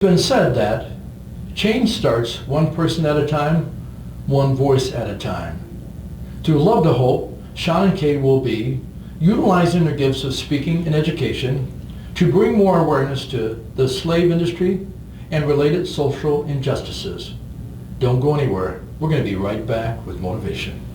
It's been said that change starts one person at a time, one voice at a time. Through Love to Hope, Sean and Kay will be utilizing their gifts of speaking and education to bring more awareness to the slave industry and related social injustices. Don't go anywhere. We're going to be right back with Motivation.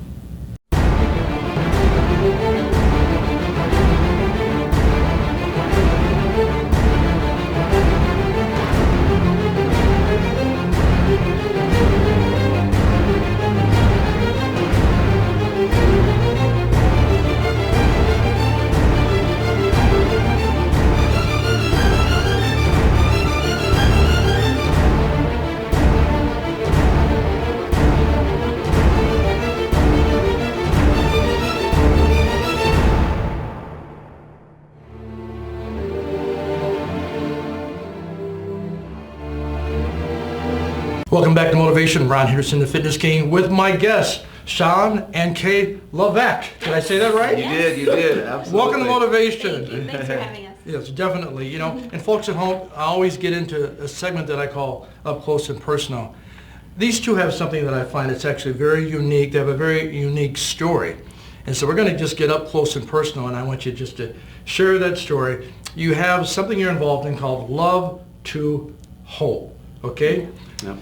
Welcome back to Motivation. Ron Henderson, the Fitness King, with my guests, Sean and Kay Levesque. Did I say that right? Yes. You did, absolutely. Welcome to Motivation. Thank you. Thanks for having us. Yes, definitely. You know, and folks at home, I always get into a segment that I call Up Close and Personal. These two have something that I find that's actually very unique. They have a very unique story. And so we're going to just get up close and personal, and I want you just to share that story. You have something you're involved in called Love to Hope, okay? Yep.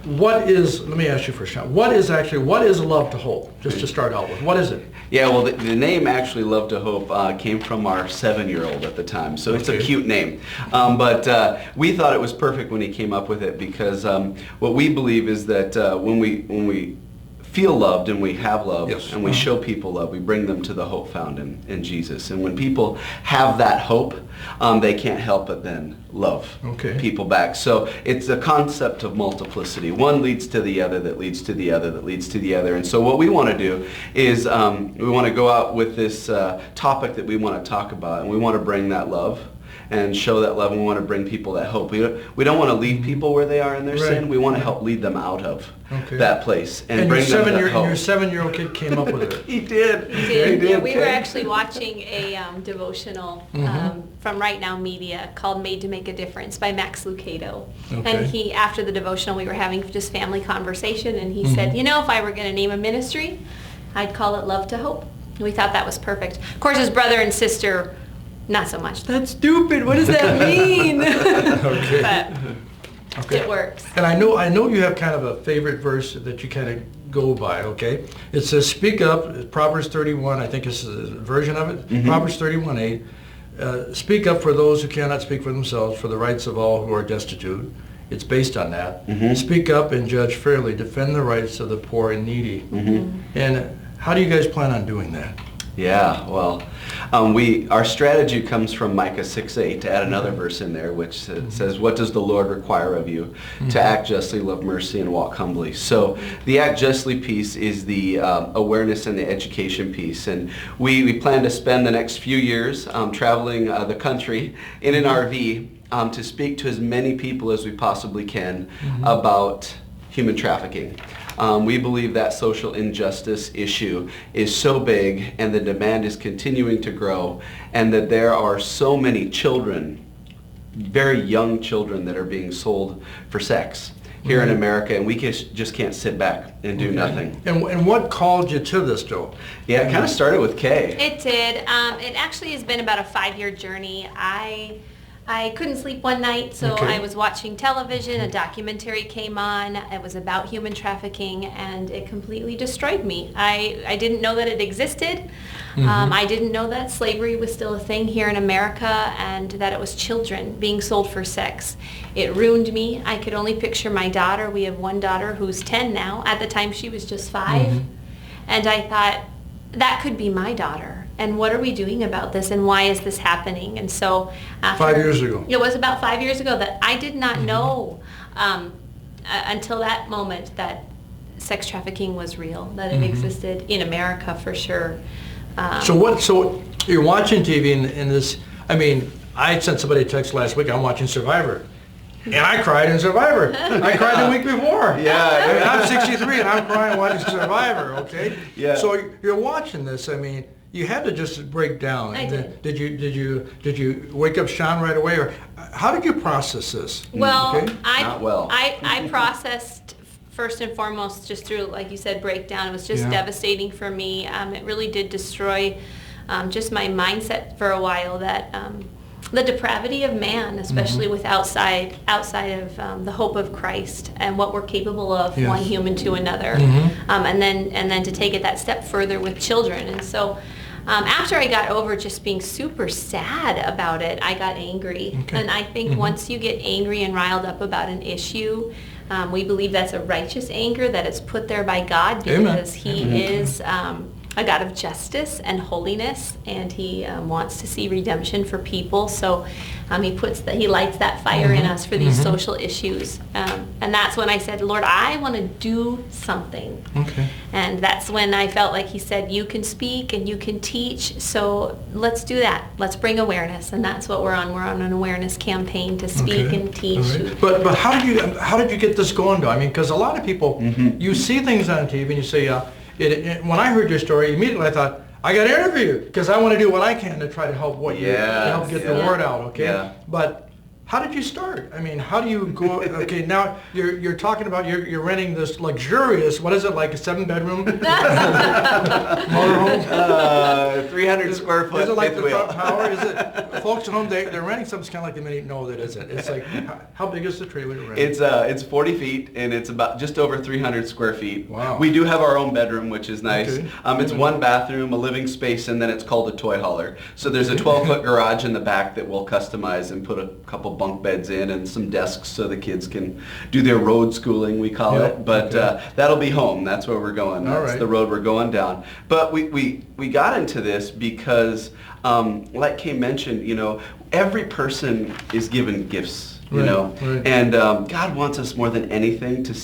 Let me ask you first, Sean, what is Love to Hope, just to start out with? What is it? Yeah, well, the name actually, Love to Hope, came from our 7-year-old at the time, so it's a cute name. But we thought it was perfect when he came up with it because what we believe is that when we feel loved and we have love, yes, and we show people love, we bring them to the hope found in Jesus. And when people have that hope, they can't help but then love people back. So it's a concept of multiplicity. One leads to the other, that leads to the other, that leads to the other. And so what we want to do is we want to go out with this topic that we want to talk about, and we want to bring that love and show that love, and we want to bring people that hope. We don't want to leave people where they are in their sin. We want to help lead them out of that place and bring them that hope. And your 7-year-old kid came up with it. He did. Yeah, we were actually watching a devotional from Right Now Media called Made to Make a Difference by Max Lucado. And he, after the devotional, we were having just family conversation, and he said, you know, if I were going to name a ministry, I'd call it Love to Hope. And we thought that was perfect. Of course, his brother and sister, not so much. That's stupid. What does that mean? But it works. And I know you have kind of a favorite verse that you kind of go by, okay? It says, speak up, Proverbs 31, I think it's a version of it, Proverbs 31:8. Speak up for those who cannot speak for themselves, for the rights of all who are destitute. It's based on that. Speak up and judge fairly. Defend the rights of the poor and needy. And how do you guys plan on doing that? Yeah, well, our strategy comes from Micah 6:8, to add another verse in there, which says, what does the Lord require of you? To act justly, love mercy, and walk humbly. So the act justly piece is the awareness and the education piece. And we plan to spend the next few years traveling the country in an RV to speak to as many people as we possibly can about human trafficking. We believe that social injustice issue is so big, and the demand is continuing to grow, and that there are so many children, very young children, that are being sold for sex here in America, and we just can't sit back and do nothing. And what called you to this, Joe? Yeah, it kind of started with Kay. It did. It actually has been about a 5-year journey. I couldn't sleep one night, so I was watching television. A documentary came on. It was about human trafficking, and it completely destroyed me. I didn't know that it existed. I didn't know that slavery was still a thing here in America, and that it was children being sold for sex. It ruined me. I could only picture my daughter. We have one daughter who's 10 now. At the time, she was just 5. And I thought, that could be my daughter. And what are we doing about this, and why is this happening? And so after, 5 years ago. It was about 5 years ago that I did not know until that moment that sex trafficking was real, that it existed in America for sure. So you're watching TV and this, I mean, I sent somebody a text last week, I'm watching Survivor. And I cried in Survivor. I cried the week before. Yeah. I mean, I'm 63 and I'm crying watching Survivor, okay? Yeah. So you're watching this, I mean, you had to just break down. I did. Did you wake up Sean right away, or how did you process this? Well, Okay? Not well. I processed first and foremost just through, like you said, breakdown. It was just devastating for me. It really did destroy just my mindset for a while, that the depravity of man, especially with outside of the hope of Christ and what we're capable of, one human to another, and then to take it that step further with children. And so after I got over just being super sad about it, I got angry. Okay. And I think once you get angry and riled up about an issue, we believe that's a righteous anger, that is put there by God, because He is a God of justice and holiness, and He wants to see redemption for people. So He lights that fire in us for these social issues. And that's when I said, Lord, I want to do something. Okay. And that's when I felt like He said, you can speak and you can teach, so let's do that. Let's bring awareness, and that's what we're on. We're on an awareness campaign to speak and teach. All right. But how did you get this going, though? I mean, because a lot of people, you see things on TV and you say, when I heard your story, immediately I thought, I got to interview you, because I want to do what I can to try to help to help get the word out. Okay. Yeah. But how did you start? I mean, how do you go? Okay, now you're talking about you're renting this luxurious, what is it, like a 7-bedroom motorhome? 300 square foot. Is it like fifth the wheel. Trump Tower? Is it folks at home? They're renting something kind of like they may know that isn't. It's like, how big is the trailer you're renting? It's 40 feet, and it's about just over 300 square feet. Wow. We do have our own bedroom, which is nice. Okay. It's one bathroom, a living space, and then it's called a toy hauler. So there's a 12-foot garage in the back that we'll customize and put a couple bunk beds in and some desks so the kids can do their road schooling, we call it. But that'll be home. That's where we're going. That's the road we're going down. But we got into this because, like Kay mentioned, every person is given gifts, and God wants us more than anything to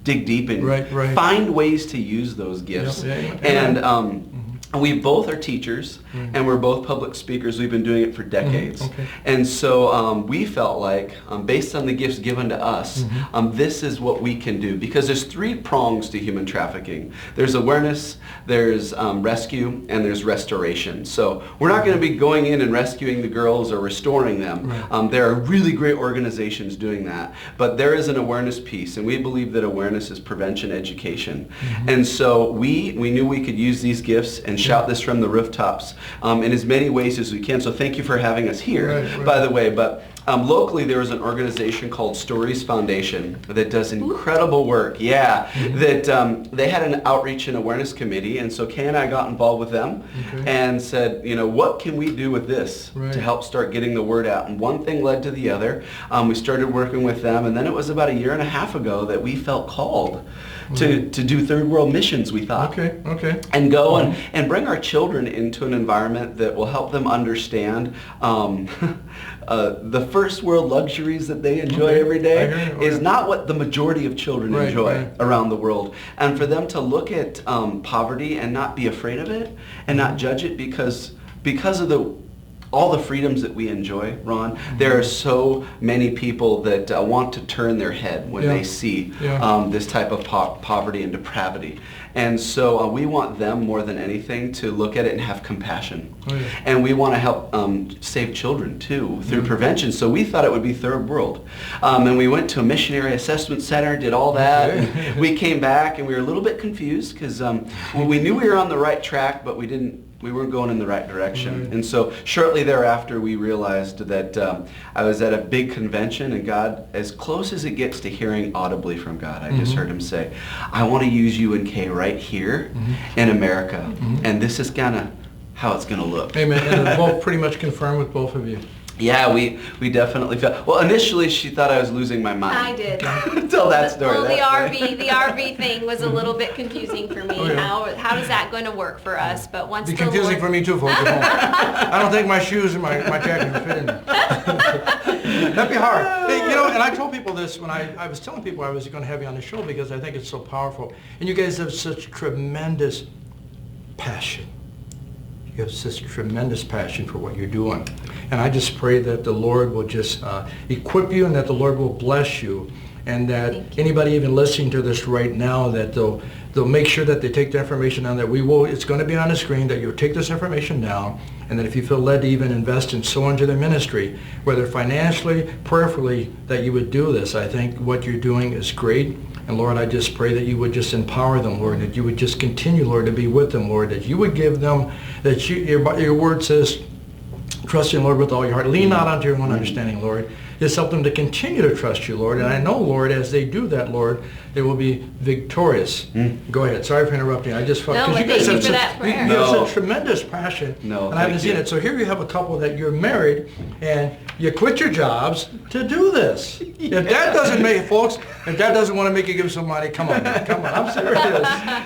dig deep and find ways to use those gifts. And we both are teachers, and we're both public speakers. We've been doing it for decades. And so we felt like, based on the gifts given to us, this is what we can do. Because there's 3 prongs to human trafficking. There's awareness, there's rescue, and there's restoration. So we're not going to be going in and rescuing the girls or restoring them. There are really great organizations doing that. But there is an awareness piece, and we believe that awareness is prevention education. And so we knew we could use these gifts and shout this from the rooftops in as many ways as we can. So thank you for having us here, by the way. But locally, there is an organization called Stories Foundation that does incredible work. That they had an outreach and awareness committee, and so Kay and I got involved with them and said, what can we do with this to help start getting the word out? And one thing led to the other. We started working with them, and then it was about 1.5 years ago that we felt called to do third world missions, we thought. And go and bring our children into an environment that will help them understand the first world luxuries that they enjoy every day is not what the majority of children enjoy around the world. And for them to look at poverty and not be afraid of it and not judge it because of all the freedoms that we enjoy, Ron, there are so many people that want to turn their head when they see this type of poverty and depravity. And so we want them more than anything to look at it and have compassion. And we want to help save children too through prevention. So we thought it would be third world. And we went to a missionary assessment center, did all that. We came back and we were a little bit confused because we knew we were on the right track, but we weren't going in the right direction. And so shortly thereafter, we realized that I was at a big convention, and God, as close as it gets to hearing audibly from God, I just heard him say, I want to use you and Kay right here in America. And this is kind of how it's going to look. Amen. And it's both pretty much confirmed with both of you. Yeah, we definitely felt. Well, initially she thought I was losing my mind. I did. Tell that story. Well, the RV thing was a little bit confusing for me. How is that going to work for us? But once it'd be confusing for me too, folks at home. I don't think my shoes and my jacket would fit in there. That'd be hard. Hey, and I told people this when I was telling people I was going to have you on the show because I think it's so powerful. And you guys have such tremendous passion. You have such tremendous passion for what you're doing. And I just pray that the Lord will just equip you and that the Lord will bless you and that Thank you. anybody even listening to this right now, that they'll make sure that they take the information down, that it's going to be on the screen, that you'll take this information down, and that if you feel led to even invest and sow into their ministry, whether financially, prayerfully, that you would do this. I think what you're doing is great. And Lord, I just pray that you would just empower them, Lord, that you would just continue, Lord, to be with them, Lord, that you would give them, that your word says, trust in Lord with all your heart. Lean not onto your own understanding, Lord. Just help them to continue to trust you, Lord. And I know, Lord, as they do that, Lord, they will be victorious. Go ahead. Sorry for interrupting. I just felt, No, because you guys thank you have for that prayer. you have such tremendous passion. No, and I haven't thank seen you. it. So here you have a couple that you're married, and you quit your jobs to do this. If that doesn't make it, folks, if that doesn't want to make you give some money, come on, man. Come on. I'm serious.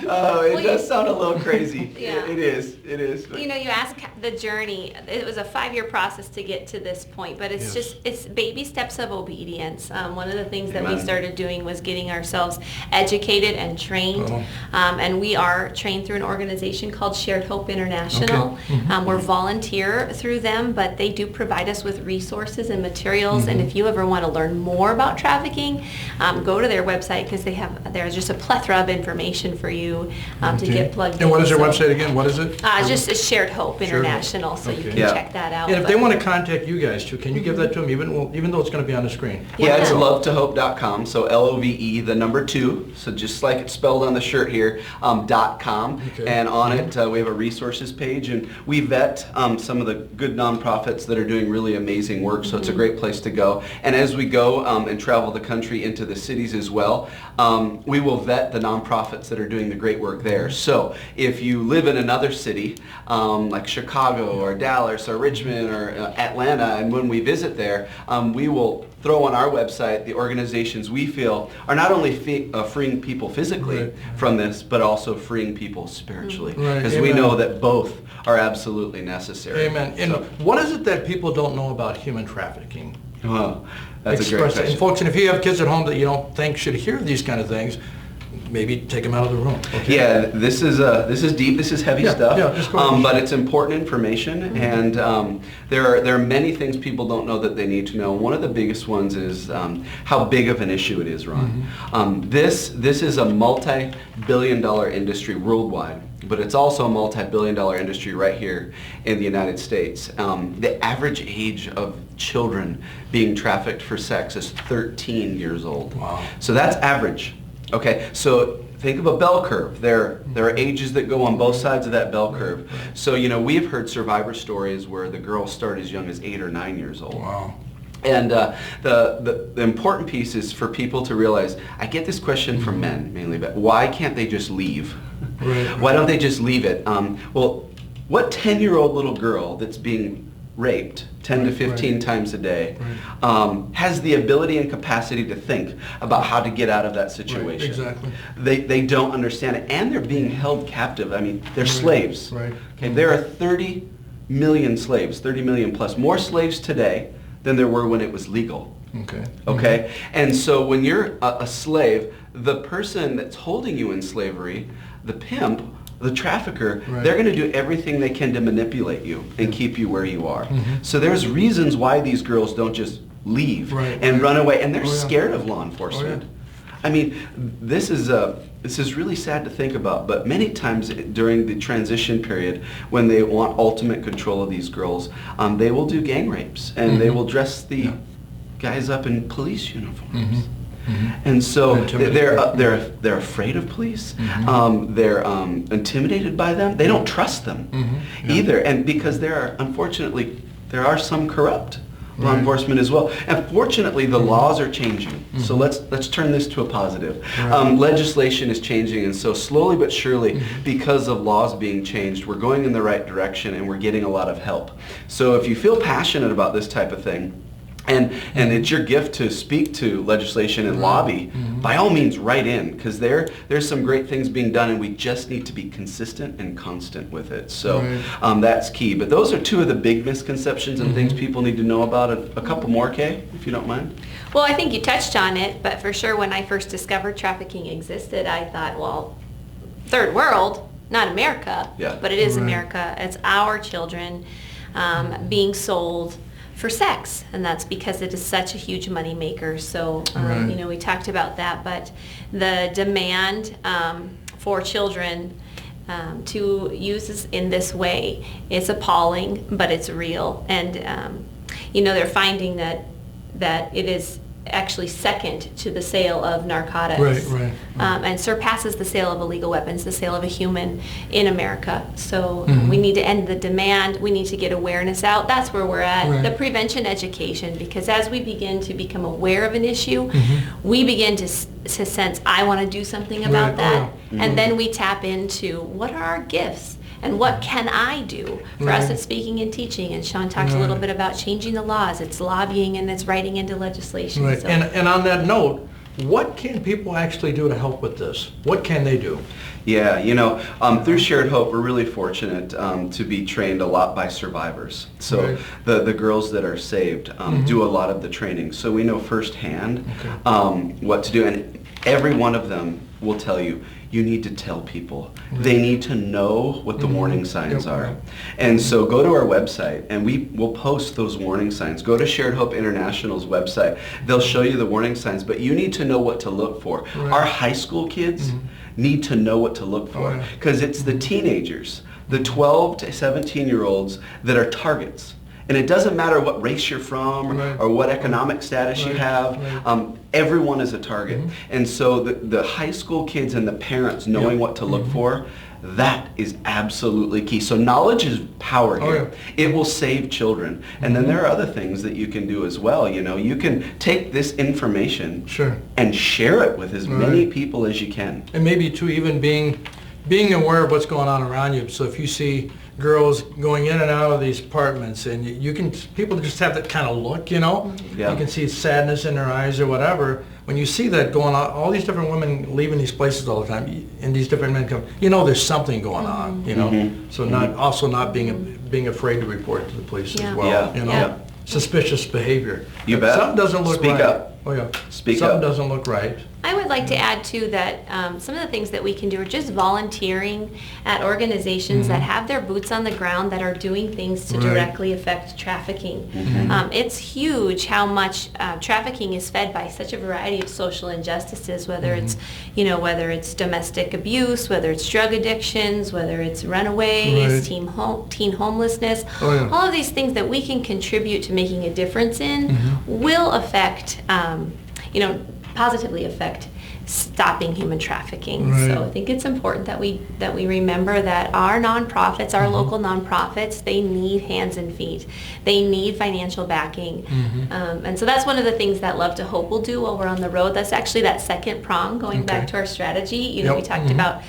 Oh, it Well, does sound a little crazy. Yeah. It is. You know, you ask the journey. It was a 5-year process to get to this point, but it's Yes. it's baby steps of obedience. One of the things that we Amen. started doing was getting ourselves educated and trained. And we are trained through an organization called Shared Hope International. Okay. We're volunteer through them, but they do provide us with resources and materials. And if you ever want to learn more about trafficking, go to their website, because there's just a plethora of information for you to get plugged in. And what is their So- website again? What is it? just a Shared Hope Shared International, so you Okay. can Yeah. check that out. And if But- they want to contact you guys too, can you give that to them, even though it's going to be on the screen? Yeah, it's Yeah. lovetohope.com, so LOVE, the number 2, so just like it's spelled on the shirt here, .com, Okay. and on it we have a resources page, and we vet some of the good nonprofits that are doing really amazing work, so it's a great place to go. And as we go and travel the country into the cities as well, we will vet the nonprofits that are doing the great work there. So if you live in another city, like Chicago or Dallas or Richmond or Atlanta, and when we visit there, we will throw on our website the organizations we feel are not only freeing people physically Right. from this, but also freeing people spiritually. Right. Because we Amen. know that both are absolutely necessary. Amen. And So, what is it that people don't know about human trafficking? well, that's a great Express it. question. And folks, and if you have kids at home that you don't think should hear these kind of things, maybe take them out of the room. Okay? Yeah, this is deep. This is heavy Yeah, stuff. yeah, just go ahead. But it's important information, and there are many things people don't know that they need to know. One of the biggest ones is how big of an issue it is, Ron. This is a multi-billion-dollar industry worldwide, but it's also a multi-billion-dollar industry right here in the United States. The average age of children being trafficked for sex is 13 years old. Wow. So that's average. Okay, so think of a bell curve. There are ages that go on both sides of that bell curve. So, we've heard survivor stories where the girls start as young as 8 or 9 years old. Wow. And the important piece is for people to realize, I get this question from men mainly, but why can't they just leave? Right. Why don't they just leave it? Well, what 10-year-old little girl that's being raped 10 to 15 times a day has the ability and capacity to think about how to get out of that situation? Exactly. They don't understand it, and they're being held captive. I mean, they're slaves. Right. Okay, there are 30 million slaves, 30 million plus, more slaves today than there were when it was legal. Okay. Okay? And so when you're a slave, the person that's holding you in slavery, the pimp, the trafficker, Right. they're going to do everything they can to manipulate you and keep you where you are. So there's reasons why these girls don't just leave Right, and right. run away, and they're Oh, yeah. scared of law enforcement. Oh, I mean, this is really sad to think about, but many times during the transition period, when they want ultimate control of these girls, they will do gang rapes, and they will dress the guys up in police uniforms. And so they're afraid of police. They're intimidated by them. They don't trust them either, and because unfortunately there are some corrupt law enforcement as well. And fortunately, the laws are changing. So let's turn this to a positive. Legislation is changing, and so slowly but surely, because of laws being changed, we're going in the right direction, and we're getting a lot of help. So if you feel passionate about this type of thing, and it's your gift to speak to legislation and lobby, by all means write in, because there's some great things being done, and we just need to be consistent and constant with it. So that's key. But those are two of the big misconceptions and things people need to know about. A couple more, Kay, if you don't mind. Well, I think you touched on it, but for sure when I first discovered trafficking existed, I thought, well, third world, not America, Yeah. but it is Right. America. It's our children being sold for sex, and that's because it is such a huge money maker. So, Right. you know, we talked about that, but the demand for children to use this in this way is appalling, but it's real. And, you know, they're finding that it is actually second to the sale of narcotics, Right. and surpasses the sale of illegal weapons, the sale of a human in America. So Mm-hmm. we need to end the demand. We need to get awareness out. That's where we're at. Right. The prevention education, because as we begin to become aware of an issue, Mm-hmm. we begin to sense, I want to do something about Right. that. Oh, yeah. And then we tap into, what are our gifts? And what can I do? For us, Right. it's speaking and teaching. And Sean talked a little bit about changing the laws. It's lobbying and it's writing into legislation. Right. So- And on that note, what can people actually do to help with this? What can they do? Yeah, you know, through Shared Hope, we're really fortunate to be trained a lot by survivors. So Right. the girls that are saved do a lot of the training. So we know firsthand what to do. And every one of them will tell you, you need to tell people. They need to know what the warning signs Yep. are. And so go to our website and we will post those warning signs. Go to Shared Hope International's website. They'll show you the warning signs, but you need to know what to look for. Right. Our high school kids need to know what to look for, Oh, yeah. because it's the teenagers, the 12 to 17-year-olds that are targets. And it doesn't matter what race you're from Right. or what economic status you Right. have. Right. Everyone is a target. And so the high school kids and the parents knowing what to look for, that is absolutely key. So knowledge is power Oh, here. It will save children. And then there are other things that you can do as well. You know, you can take this information Sure. and share it with as many people as you can. And maybe too, even being aware of what's going on around you. So if you see girls going in and out of these apartments, and you can, people just have that kind of look, you know? Yeah. You can see sadness in their eyes or whatever. When you see that going on, all these different women leaving these places all the time, and these different men come, you know there's something going on, you know? So not being afraid to report to the police Yeah. as well, Yeah. you know? Yeah. Suspicious behavior. You If bet. something doesn't look Speak right. up. Oh yeah. Speak something up. doesn't look right. I would like to add too that some of the things that we can do are just volunteering at organizations that have their boots on the ground, that are doing things to Right. directly affect trafficking. It's huge how much trafficking is fed by such a variety of social injustices, whether it's, you know, whether it's domestic abuse, whether it's drug addictions, whether it's runaways, Right. teen homelessness. Oh, yeah. All of these things that we can contribute to making a difference in will affect, positively affect stopping human trafficking. Right. So I think it's important that we remember that our nonprofits, our local nonprofits, they need hands and feet. They need financial backing. And so that's one of the things that Love to Hope will do while we're on the road. That's actually that second prong, going back to our strategy. You know, Yep. we talked about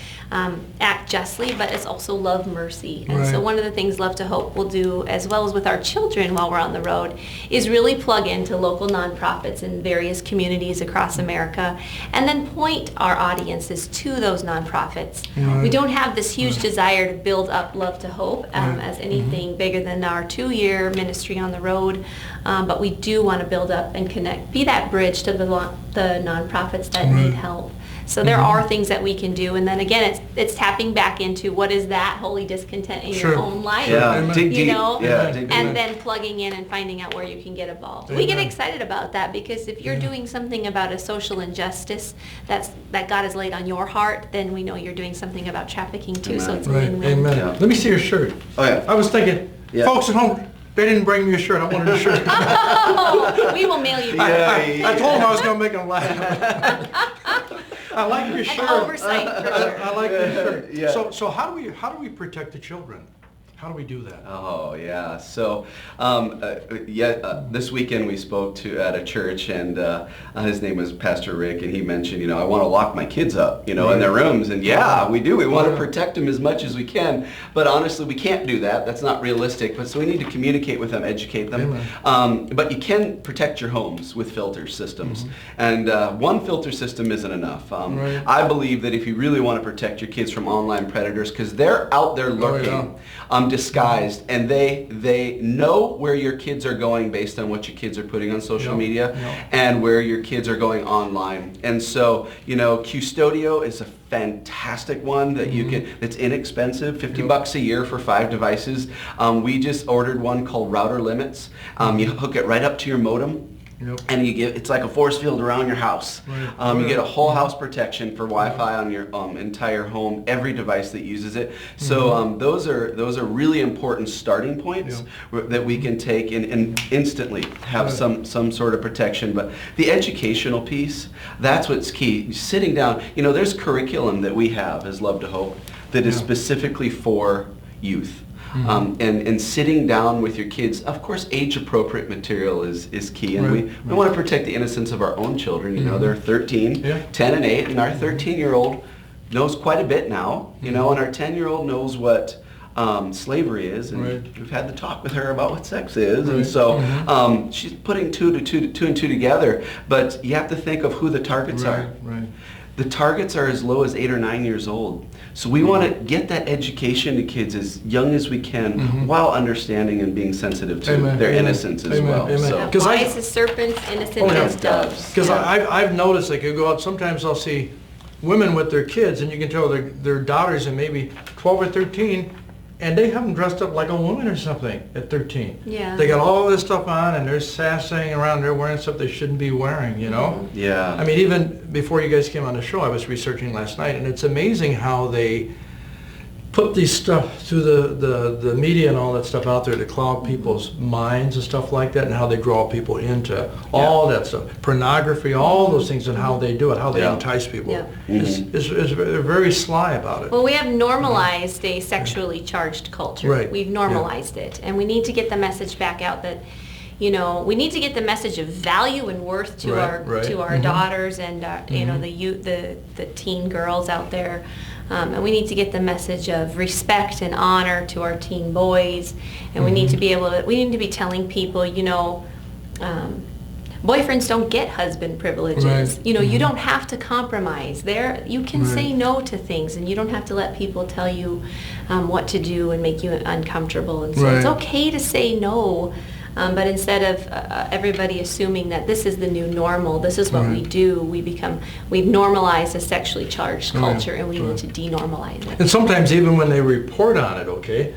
act justly, but it's also love mercy. And so Right. one of the things Love to Hope will do, as well as with our children while we're on the road, is really plug into local nonprofits in various communities across America, and then point our audiences to those nonprofits. Right. We don't have this huge desire to build up Love to Hope as anything bigger than our 2-year ministry on the road, but we do want to build up and connect, be that bridge to the nonprofits that need help. So there are things that we can do, and then again, it's tapping back into what is that holy discontent in Sure. your own life, Yeah, dig you deep. know, Yeah, dig deep. and then plugging in and finding out where you can get involved. We get Amen. excited about that because if you're doing something about a social injustice that God has laid on your heart, then we know you're doing something about trafficking too. So Amen. it's a Right. win-win. Amen. Yeah. Let me see your shirt. Oh yeah. I was thinking, Yeah. folks at home, they didn't bring me a shirt. I wanted a shirt. Oh, we will mail you. Yeah. I told them I was going to make them laugh. I like your An shirt. oversight for sure. I like your shirt. Yeah. So how do we protect the children? How do we do that? Oh yeah. So this weekend we spoke at a church, and his name was Pastor Rick, and he mentioned, I want to lock my kids up, in their rooms, and we do. We want to protect them as much as we can, but honestly, we can't do that. That's not realistic. But so we need to communicate with them, educate them. But you can protect your homes with filter systems, and one filter system isn't enough. Right. I believe that if you really want to protect your kids from online predators, because they're out there lurking. disguised, and they know where your kids are going based on what your kids are putting on social media, and where your kids are going online. And so, Custodio is a fantastic one that you can, that's inexpensive, $50 a year for 5 devices. We just ordered one called Router Limits. You hook it right up to your modem. And it's like a force field around your house. You get a whole house protection for Wi-Fi on your entire home, every device that uses it. So those are really important starting points that we can take and instantly have some sort of protection. But the educational piece, that's what's key. Sitting down, there's curriculum that we have as Love to Hope that is specifically for youth. And sitting down with your kids, of course, age-appropriate material is key, and we want to protect the innocence of our own children. They're 13, 10 and 8, and our 13-year-old knows quite a bit now, and our 10-year-old knows what slavery is, and we've had the talk with her about what sex is, and so she's putting two and two together, but you have to think of who the targets are. The targets are as low as 8 or 9 years old. So we want to get that education to kids as young as we can while understanding and being sensitive to their innocence as well. Wise as serpents, innocent as doves. Because I've noticed, like, you go out, sometimes I'll see women with their kids, and you can tell their daughters are maybe 12 or 13, and they have them dressed up like a woman or something at 13. They got all this stuff on, and they're sassing around. They're wearing stuff they shouldn't be wearing, I mean, even before you guys came on the show, I was researching last night, and it's amazing how they put these stuff through the media and all that stuff out there to cloud people's minds and stuff like that, and how they draw people into all that stuff. Pornography, all those things, and how they do it, how they entice people. They're very sly about it. Well, we have normalized a sexually charged culture. We've normalized it, and we need to get the message back out that we need to get the message of value and worth to our daughters and the youth, the teen girls out there. And we need to get the message of respect and honor to our teen boys, and we need to be telling people, boyfriends don't get husband privileges. You don't have to compromise. You can say no to things, and you don't have to let people tell you what to do and make you uncomfortable. And so it's okay to say no. But instead of everybody assuming that this is the new normal, this is what we do, we've normalized a sexually charged culture, and we need to denormalize it. And sometimes even when they report on it,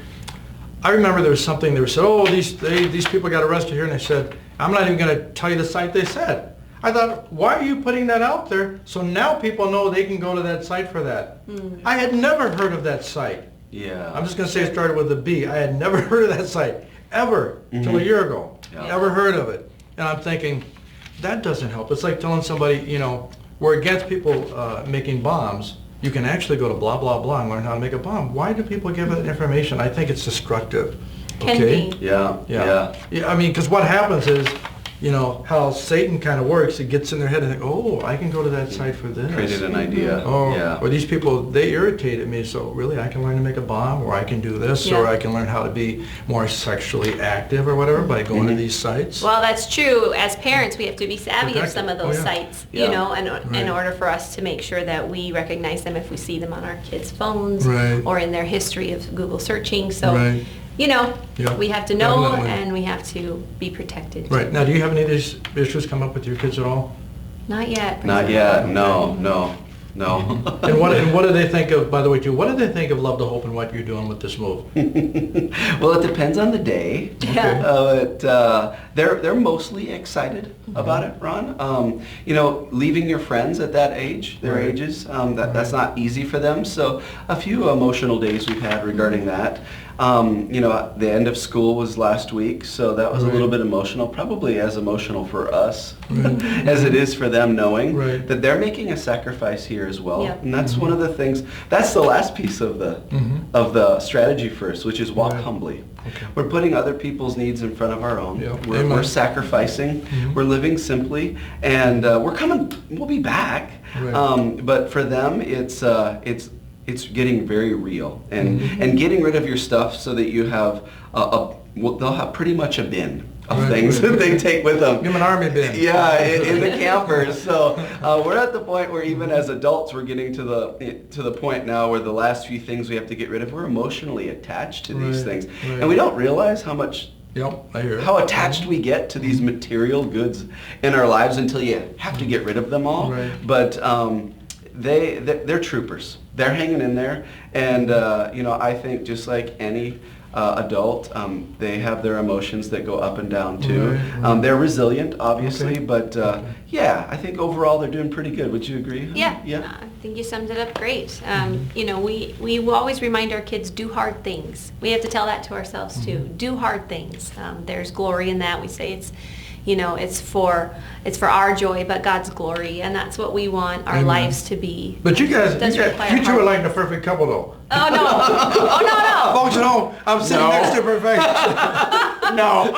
I remember there was something, they said, oh, these people got arrested here, and they said, I'm not even going to tell you the site they said. I thought, why are you putting that out there so now people know they can go to that site for that? I had never heard of that site. I'm just going to say it started with a B. I had never heard of that site. Ever, till a year ago. Never heard of it. And I'm thinking, that doesn't help. It's like telling somebody, we're against people making bombs. You can actually go to blah, blah, blah and learn how to make a bomb. Why do people give that information? I think it's destructive. Can be. Yeah, I mean, because what happens is, how Satan kind of works, it gets in their head and think, oh, I can go to that site for this. Created an idea. Or these people, they irritated me, so really I can learn to make a bomb, or I can do this, or I can learn how to be more sexually active or whatever by going to these sites. Well, that's true. As parents, we have to be savvy of some of those sites, in order for us to make sure that we recognize them if we see them on our kids' phones or in their history of Google searching. So. We have to know, and we have to be protected. Right. Now, do you have any of these issues come up with your kids at all? Not yet. Not yet. No. And what do they think of, by the way, too, what do they think of Love to Hope and what you're doing with this move? Well, it depends on the day. They're mostly excited about it, Ron. Leaving your friends at that age, their ages, that's not easy for them. So a few emotional days we've had regarding that. The end of school was last week, so that was a little bit emotional, probably as emotional for us as it is for them, knowing that they're making a sacrifice here as well. And that's one of the things, that's the last piece of the strategy first, which is walk humbly. We're putting other people's needs in front of our own. We're sacrificing, we're living simply, and we'll be back. But for them, it's getting very real, and getting rid of your stuff so that you have they'll have pretty much a bin of things that they take with them. Give them an army bin. Yeah, in the campers. So we're at the point where even as adults, we're getting to the point now where the last few things we have to get rid of, we're emotionally attached to these things. Right. And we don't realize how much, I hear it. how attached we get to these material goods in our lives until you have to get rid of them all. Right. But they're troopers. They're hanging in there. And, I think just like any adult, they have their emotions that go up and down too. Right. They're resilient, obviously, Okay. but yeah, I think overall they're doing pretty good. Would you agree? Yeah, Yeah. I think you summed it up great. We will always remind our kids, do hard things. We have to tell that to ourselves too. Do hard things. There's glory in that. We say it's for our joy, but God's glory, and that's what we want our lives to be. But you guys, Does require you two hard are like the perfect couple, though. Oh no! Oh no! Folks at home, I'm sitting No. next to perfection. No.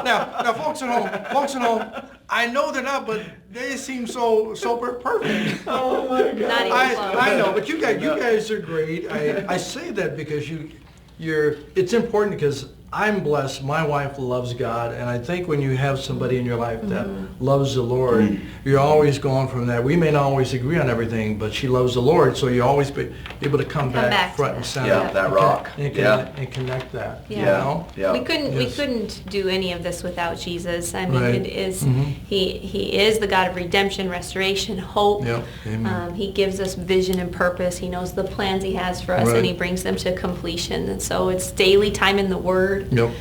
Now, folks at home, I know they're not, but they seem so perfect. Oh my God. Not even close. I know, but you guys are great. I say that because it's important because I'm blessed. My wife loves God, and I think when you have somebody in your life that loves the Lord, you're always going from that. We may not always agree on everything, but she loves the Lord, so you always be able to come back to front and that. center. Yeah, that rock. And connect that. Yeah. You know? Yeah. We Yes. couldn't do any of this without Jesus. I mean, Right. it is he is the God of redemption, restoration, hope. Yep. Amen. He gives us vision and purpose. He knows the plans he has for us, Right. and he brings them to completion. And so it's daily time in the Word. Yep.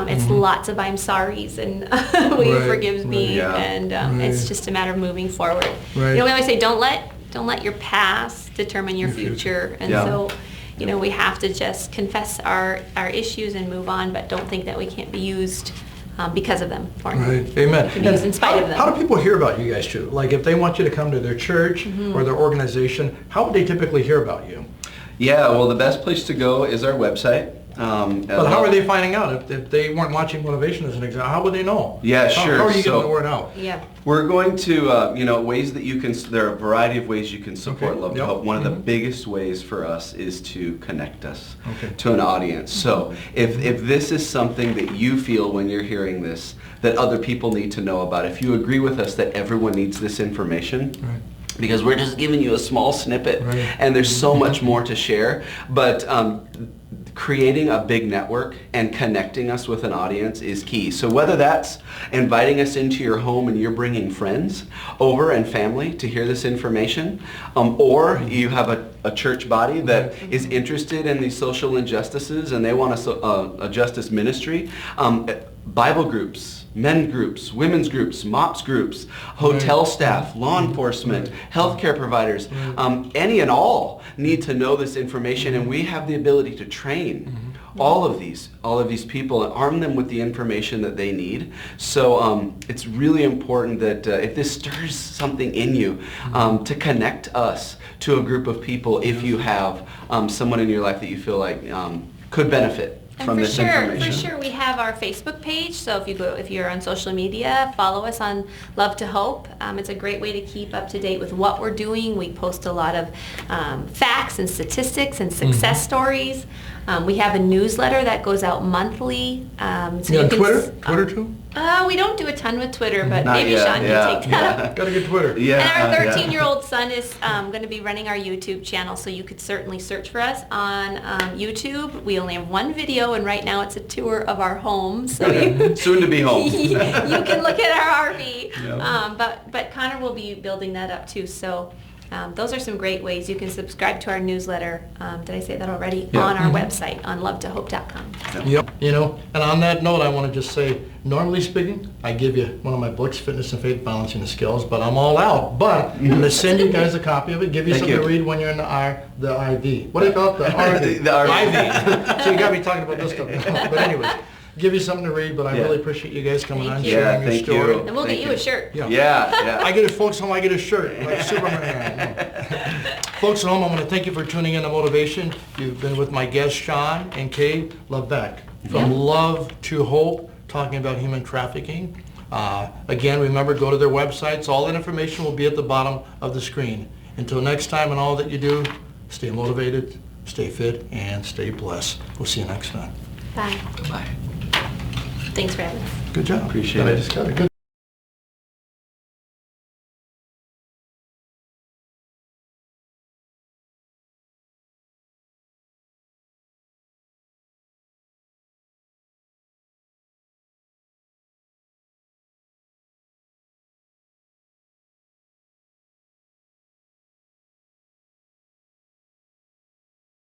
It's lots of I'm sorries and will you Right, forgive me, right. Yeah. and it's just a matter of moving forward. Right. We always say don't let your past determine your future, and Yeah. so we have to just confess our issues and move on, but don't think that we can't be used because of them. Or Right. Amen. can be used in spite of them. How do people hear about you guys too? Like if they want you to come to their church or their organization, how would they typically hear about you? Yeah, well, the best place to go is our website. But how are they finding out if they weren't watching Motivation as an example? How would they know? Yeah, sure. How are you So- getting the word out? Yeah. We're going to, ways that you can, there are a variety of ways you can support Okay. Love to Yep. Help. One of the biggest ways for us is to connect us Okay. to an audience. So if this is something that you feel when you're hearing this, that other people need to know about, if you agree with us that everyone needs this information, Right. because we're just giving you a small snippet Right. and there's so much more to share, but creating a big network and connecting us with an audience is key. So whether that's inviting us into your home and you're bringing friends over and family to hear this information, or you have a church body that is interested in these social injustices and they want a justice ministry, Bible groups, men groups, women's groups, MOPS groups, hotel staff, law enforcement, healthcare providers, any and all need to know this information, and we have the ability to train all of these people and arm them with the information that they need. So it's really important that if this stirs something in you, to connect us to a group of people if you have someone in your life that you feel like could benefit And from for this sure, information. for sure, we have our Facebook page. So if you're on social media, follow us on Love to Hope. It's a great way to keep up to date with what we're doing. We post a lot of facts and statistics and success stories. We have a newsletter that goes out monthly. So You on can Twitter? Twitter too? We don't do a ton with Twitter, but Not maybe yet, Sean yeah, can take that up. Got to get Twitter. Yeah, And our yeah. 13-year-old son is going to be running our YouTube channel, so you could certainly search for us on YouTube. We only have one video, and right now it's a tour of our home. So you, Soon to be home. you can look at our RV. Yep. But Connor will be building that up too. So those are some great ways. You can subscribe to our newsletter. Did I say that already? Yeah. On our website, on lovetohope.com. Yep. And on that note, I want to just say, normally speaking, I give you one of my books, Fitness and Faith, Balancing the Scales, but I'm all out. But I'm going to send you guys a copy of it, give you Thank something you. to read when you're in the IV. What do you call it? The RV. The RV. IV. So you got me talking about this stuff now. But anyways, give you something to read, but I Yeah. really appreciate you guys coming Thank on, you. sharing Yeah, your thank story. you. And we'll Thank get you you. a shirt. Yeah. I get it, folks at home, I get a shirt, like Superman. Folks at home, I want to thank you for tuning in to Motivation. You've been with my guests, Sean and Kay Levesque, from Love to Hope, talking about human trafficking. Again, remember, go to their websites. All that information will be at the bottom of the screen. Until next time, and all that you do, stay motivated, stay fit, and stay blessed. We'll see you next time. Bye. Goodbye. Thanks for having us. Good job. Appreciate That I it. just got it. Good.